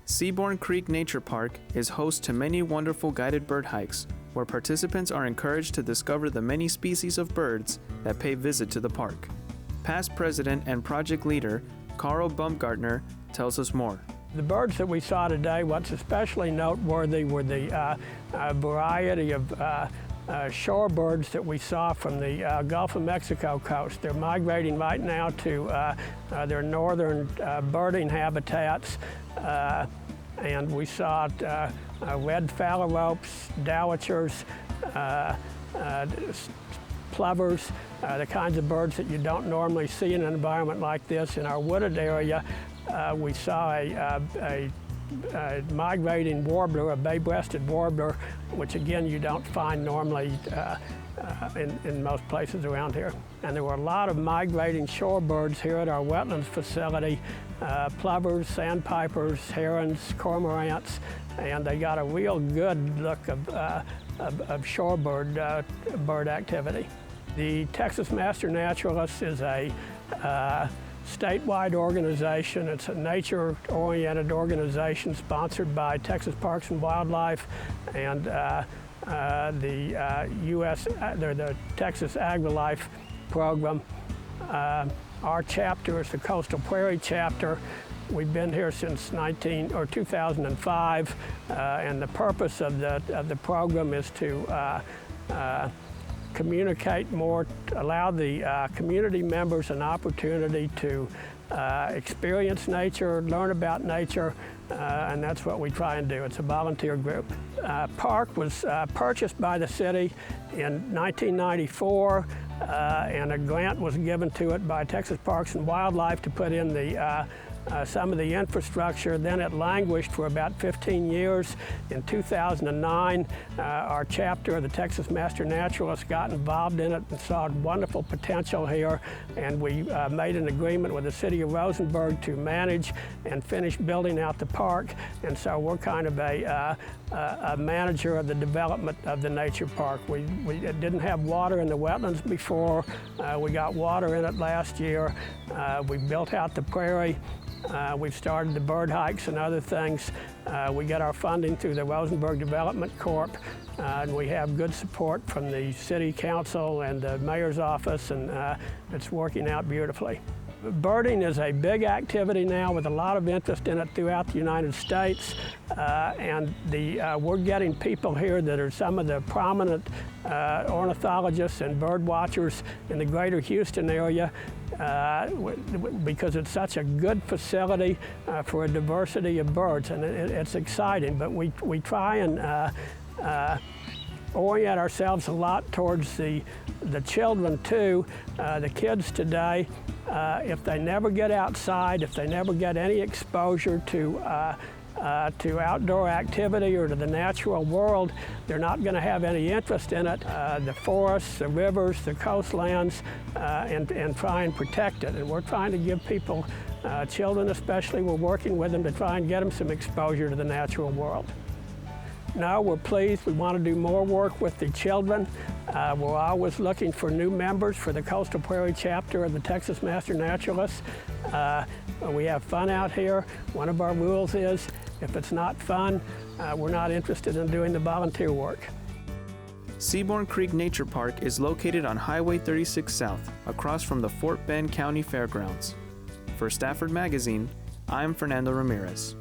Seabourn Creek Nature Park is host to many wonderful guided bird hikes, where participants are encouraged to discover the many species of birds that pay visit to the park. Past president and project leader Carl Baumgartner tells us more. The birds that we saw today, what's especially noteworthy were the variety of shorebirds that we saw from the Gulf of Mexico coast. They're migrating right now to their northern birding habitats, and we saw red phalaropes, dowitchers, plovers, the kinds of birds that you don't normally see in an environment like this. In our wooded area, we saw a migrating warbler, a bay-breasted warbler, which again you don't find normally in most places around here. And there were a lot of migrating shorebirds here at our wetlands facility, plovers, sandpipers, herons, cormorants, and they got a real good look of shorebird bird activity. The Texas Master Naturalists is a statewide organization. It's a nature-oriented organization sponsored by Texas Parks and Wildlife and the Texas AgriLife program. Our chapter is the Coastal Prairie chapter. We've been here since 2005, and the purpose of the program is to communicate more, allow the community members an opportunity to experience nature, learn about nature, and that's what we try and do. It's a volunteer group. Park was purchased by the city in 1994, and a grant was given to it by Texas Parks and Wildlife to put in the some of the infrastructure. Then it languished for about 15 years. In 2009, our chapter of the Texas Master Naturalists got involved in it and saw wonderful potential here, and we made an agreement with the city of Rosenberg to manage and finish building out the park, and so we're kind of a manager of the development of the nature park. We didn't have water in the wetlands before. We got water in it last year. We built out the prairie. We've started the bird hikes and other things. We get our funding through the Rosenberg Development Corp, and we have good support from the City Council and the Mayor's Office, and it's working out beautifully. Birding is a big activity now with a lot of interest in it throughout the United States, and we're getting people here that are some of the prominent ornithologists and bird watchers in the greater Houston area, because it's such a good facility for a diversity of birds, and it's exciting. But we try and orient ourselves a lot towards the children too. The kids today, if they never get outside, if they never get any exposure to outdoor activity or to the natural world, they're not going to have any interest in it. The forests, the rivers, the coastlands, and try and protect it. And we're trying to give people, children especially, we're working with them to try and get them some exposure to the natural world. No, we're pleased. We want to do more work with the children. We're always looking for new members for the Coastal Prairie chapter of the Texas Master Naturalists. We have fun out here. One of our rules is, if it's not fun, we're not interested in doing the volunteer work. Seabourn Creek Nature Park is located on Highway 36 South, across from the Fort Bend County Fairgrounds. For Stafford Magazine, I'm Fernando Ramirez.